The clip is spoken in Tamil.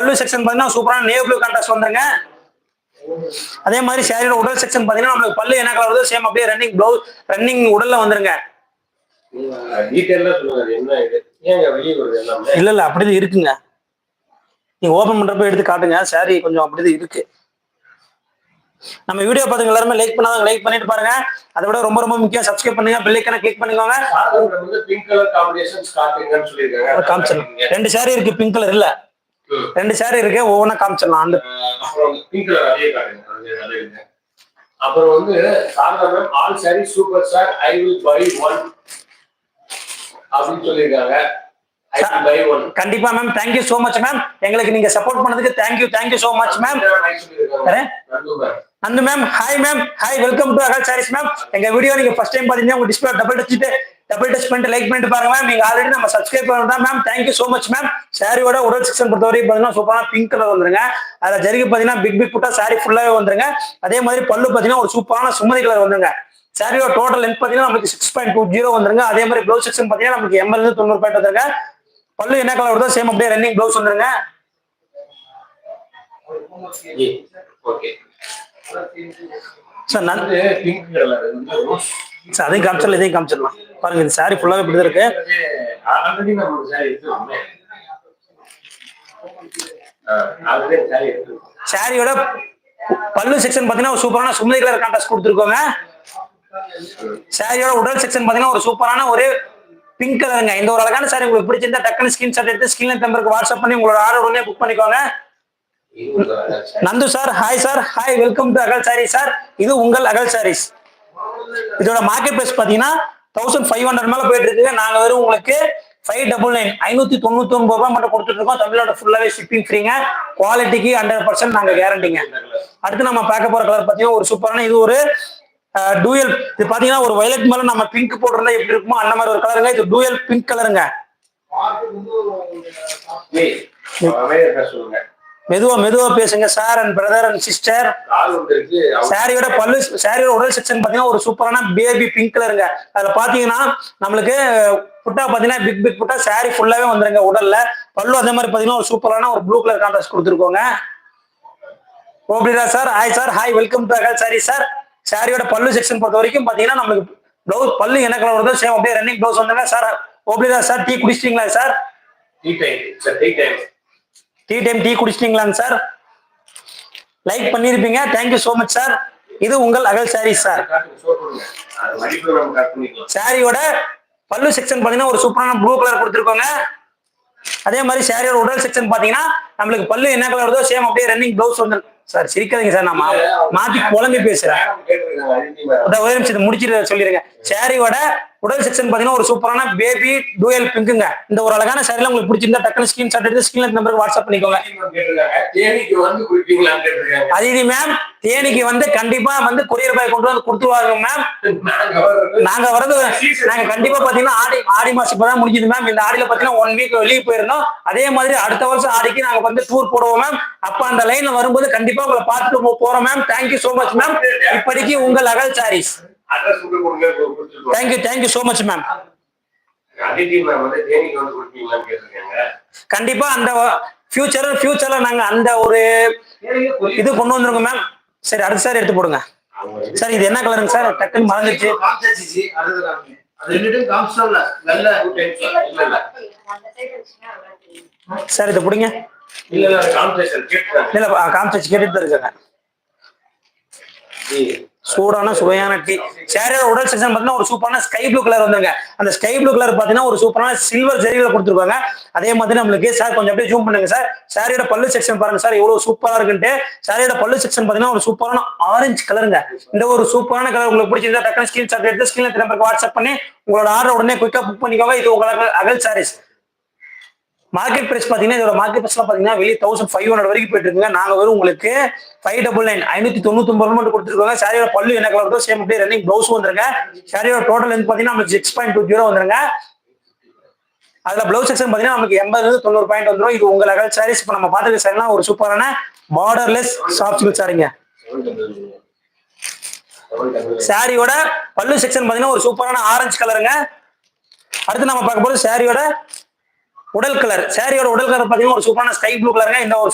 பல்லு செக்ஷன் பாத்தீங்கன்னா சூப்பரான நேவி ப்ளூ கான்ட்ராஸ்ட் வந்துருங்க. அதே மாதிரி சாரியோட உடல் செக்ஷன் பாத்தீங்கன்னா நம்மளுக்கு பல்லு என்ன கலர் வருதோ சேம் அப்படியே ரன்னிங் ப்ளவுஸ் ரன்னிங் உடல்ல வந்துருங்க. இல்ல அப்படிதான் இருக்குங்க. நீங்க ஓபன் பண்றப்ப எடுத்து காட்டுங்க. சாரி கொஞ்சம் அப்படிதான் இருக்கு. நம்ம வீடியோ பார்த்துங்க எல்லாருமே லைக் பண்ணாதவங்க லைக் பண்ணிட்டு பாருங்க. அதை விட ரொம்ப ரொம்ப முக்கியம் சப்ஸ்கிரைப் பண்ணுங்க, பெல் ஐகானை கிளிக் பண்ணிக்கோங்க. பிங்க் கலர் காம்பினேஷன் ஸ்டார்டிங்னு சொல்லிருக்காங்க. காமிச்சிடலாம். 2 சாரி இருக்கு, பிங்க் கலர் இல்ல 2 சாரி இருக்கு, ஒவ்வொன்றா காமிச்சிடலாம். அந்த பிங்க் கலர் அதே காட்டுங்க. அப்புறம் வந்து சாதாரண all sorry super star I will buy one அப்படின்னு சொல்லியிருக்காங்க. கண்டிப்பா ma'am, thank you so much ma'am. எங்களுக்கு நீங்க சப்போர்ட் பண்ணதுக்கு thank you so much ma'am. Nandu ma'am, hi ma'am, hi, welcome to அகல் சாரீஸ் மேம். எங்க வீடியோ நீங்க ஃபர்ஸ்ட் டைம் பாத்தீங்கன்னா உங்க டிஸ்பிளே டபுள் டச் பண்ணிட்டு லைக் பண்ணிட்டு பாருங்க மேம். நீங்க ஆல்ரெடி நம்ம சப்ஸ்கிரைப் பண்ணா ma'am. Thank you so much ma'am. சாரியோட உடல் செக்ஷன் பொறுத்தவரைக்கும் பாத்தீங்கன்னா சூப்பரான பிங்க் கலர் வந்துருங்க. அதுல ஜரிகை பாத்தீங்கன்னா பிக் புட்டா சாரி ஃபுல்லாவே வந்துருங்க. அதே மாதிரி பல்லு பாத்தீங்கன்னா ஒரு சூப்பரான சுமதி கலர் வந்துருங்க. சாரியோட டோட்டல் லென்த் பாத்தீங்கன்னா நமக்கு 6.20 வந்துருங்க. அதே மாதிரி ப்ளவுஸ் செக்ஷன் பாத்தீங்கன்னா நமக்கு 80 இருந்து 90 பாயிண்ட் வந்துருங்க. பல்லு என்ன கலர் வருதோ சேம் அப்படியே ரன்னிங் ப்ளவுஸ் வந்துருங்க. சார் அதையும் காமிச்சிடலாம், இதையும் காமிச்சிடலாம். பாருங்க இந்த சாரி ஃபுல்லாவே இப்படி இருக்கு. சாரியோட பல்லு செக்ஷன் பாத்தீங்கன்னா ஒரு சூப்பரான சுமதி கலர் கான்ட்ராஸ்ட் கொடுத்துருக்கோங்க. சாரியோட உடல் செக்ஷன் பாத்தீங்கன்னா ஒரு சூப்பரான ஒரு பிங்க் கலருங்க. இந்த ஒரு அழகான சாரி உங்களுக்கு பிடிச்சிருந்தா டக்குனு ஸ்கிரீன்ஷாட் எடுத்து ஸ்கிரீன்ல நம்பருக்கு வாட்ஸ்அப் பண்ணி உங்களோட ஆர்டர் உடனே புக் பண்ணிக்கோங்க. Nandu sir, hi sir, hi, welcome to Agal sari sir. இது உங்கள் அகல் சாரீஸ். இதோட மார்க்கெட் பிரைஸ் பாத்தீங்கன்னா 1500 மேல போயிட்டு இருக்கு. நாங்க வெறும் உங்களுக்கு 599 599 ரூபாய் மட்டும் கொடுத்துட்டு இருக்கோம். தமிழோட ஃபுல்லாவே ஷிப்பிங் ஃப்ரீங்க. குவாலிட்டிக்கு 100% நாங்க கேரண்டிங்க. அடுத்து நம்ம பார்க்க போற கலர் பாத்தீங்கன்னா ஒரு சூப்பரான இது ஒரு டூயல். இது பாத்தீங்கன்னா ஒரு வயலட் மேல நம்ம பிங்க் போட்டிருந்தா எப்படி இருக்குமோ அந்த மாதிரி ஒரு கலருங்க. இது டூயல் பிங்க் கலருங்க. மெதுவா பேசுங்க sir and brother and sister. சாரியோட பல்லு சாரியோட உடல் செக்ஷன் பாத்தீங்கன்னா ஒரு சூப்பரான பேபி பிங்க் கலருங்க. அதுல பாத்தீங்கன்னா நம்மளுக்கு புட்டா பாத்தீங்கன்னா பிக் புட்டா சாரி ஃபுல்லாவே வந்துருங்க உடல்ல. பல்லு அதே மாதிரி பாத்தீங்கன்னா ஒரு சூப்பரான ஒரு ப்ளூ கலர் கான்ட்ராஸ்ட் கொடுத்துருக்கோங்க. ஓபிரா sir, hi sir, hi, welcome to Agal sari sir. சாரியோட பல்லு செக்ஷன் பொறுத்த வரைக்கும் பாத்தீங்கன்னா நம்மளுக்கு ப்ளவுஸ் பல்லு என்ன கலர் வருதோ சேம் அப்படியே ரன்னிங் ப்ளவுஸ் வந்துருங்க சார். ஓபிரா சார், டீ குடிச்சிட்டீங்களா சார்? டீ குடிச்சிட்டீங்களாங்க சார்? லைக் பண்ணிருப்பீங்க. Thank you so much sir. இது உங்கள் அகல் சாரி சார். சாரியோட பல்லு செக்ஷன் பாத்தீங்கன்னா ஒரு சூப்பரான ப்ளூ கலர் கொடுத்துருக்கோங்க. அதே மாதிரி சாரியோட உடல் செக்ஷன் பாத்தீங்கன்னா நம்மளுக்கு பல்லு என்ன கலர் வருதோ சேம் அப்படியே ரன்னிங் ப்ளவுஸ் வந்து சார். சிரிக்காதீங்க சார், நான் மாத்தி குழம்பி பேசுறேன். ஒரே நிமிஷம் முடிச்சிட்டு சொல்லிருங்க. சாரியோட உடல் செக்ஷன் பாத்தீங்கன்னா ஒரு சூப்பரான பேபி டூயல் பிங்க்குங்க. இந்த ஒரு அழகான சாரில உங்களுக்கு பிடிச்சிருந்தா டக்குனு ஸ்கிரீன்ஷாட் எடுத்து ஸ்கிரீன்ல நம்பருக்கு வாட்ஸ்அப் பண்ணிக்கோங்க. அதிதி மேம், தேனிக்கு வந்து கண்டிப்பா வந்து கொரியர் பாய் கொண்டு வந்து கொடுத்துருவாங்க மேம். நாங்க வரது நாங்க கண்டிப்பா பாத்தீங்கன்னா ஆடி மாசம் இப்பதான் முடிஞ்சது மேம். இந்த ஆடியில பாத்தீங்கன்னா 1 வீக் வெளியே போயிருந்தோம். அதே மாதிரி அடுத்த வருஷம் ஆடிக்கு நாங்க வந்து டூர் போடுவோம் மேம். அப்ப அந்த லைன்ல வரும்போது கண்டிப்பா உங்களை பார்த்துட்டு போறோம் ma'am. Thank you so much ma'am. இப்படிக்கு உங்கள் Agal sarees. Thank you so much ma'am. கண்டிப்பா அந்த ஃபியூச்சர்ல நாங்க அந்த ஒரு இது கொண்டு வந்துருங்க மேம். சரி, அடுத்த சார் எடுத்து போடுங்க சார். இது என்ன கலருங்க சார்? டக்குன்னு மறந்துச்சு சார். இதை பிடிங்க. இல்ல காமிச்சு கேட்டுட்டு இருக்காங்க. சூடான சுவையான டீ. சாரியோட உடல் செக்ஷன் பாத்தீங்கன்னா ஒரு சூப்பரான ஸ்கை ப்ளூ கலர் வந்துருங்க. அந்த ஸ்கை ப்ளூ கலர் பாத்தீங்கன்னா ஒரு சூப்பரான சில்வர் ஜரியில கொடுத்துருக்காங்க. அதே மாதிரி நம்மளுக்கு சார் கொஞ்சம் அப்படியே ஜூம் பண்ணுங்க சார். சாரியோட பல்லு செக்ஷன் பாருங்க சார், எவ்வளவு சூப்பரா இருக்குன்ட்டு. சாரியோட பல்லு செக்ஷன் பாத்தீங்கன்னா ஒரு சூப்பரான ஆரஞ்சு கலருங்க. இந்த ஒரு சூப்பரான கலர் உங்களுக்கு பிடிச்சிருந்தா டக்குனு ஸ்கிரீன்ஷாட் எடுத்து ஸ்கிரீன்ல நம்பருக்கு வாட்ஸ்அப் பண்ணி உங்களோட ஆர்டர் உடனே குயிக்கா புக் பண்ணிக்கோங்க. இது உங்களுக்கு அகல் சாரீஸ். மார்க்கெட் பிரைஸ் பாத்தீங்கன்னா இதோட மார்க்கெட் பிரைஸ் பாத்தீங்கன்னா வெளியே 1500 வரைக்கும் போயிட்டு இருக்குங்க. நாங்க வெறும் உங்களுக்கு 599 599 மட்டும் கொடுத்துருக்கோங்க. சாரியோட பல்லு என்ன கலர் இருக்கோ சேம் அப்படியே ரன்னிங் ப்ளவுஸ் வந்துருங்க. சாரியோட டோட்டல் லென்த் பாத்தீங்கன்னா நமக்கு 6.20 வந்துருங்க. அதுல பிளவுஸ் செக்ஷன் பாத்தீங்கன்னா நமக்கு 80 இருந்து 90 பாயிண்ட் வந்துடும். இது உங்கள் அகல் சாரீஸ். இப்ப நம்ம பாத்துக்க சாரினா ஒரு சூப்பரான பார்டர்லெஸ் சாஃப்ட் சில்க் சாரிங்க. சாரியோட பல்லு செக்ஷன் பாத்தீங்கன்னா ஒரு சூப்பரான ஆரஞ்சு கலருங்க. அடுத்து நம்ம பார்க்க போறது சாரியோட உடல் கலர் சாரியோட உடல் கலர் பாத்தீங்கன்னா ஒரு சூப்பரான ஸ்கை ப்ளூ கலருங்க. இந்த ஒரு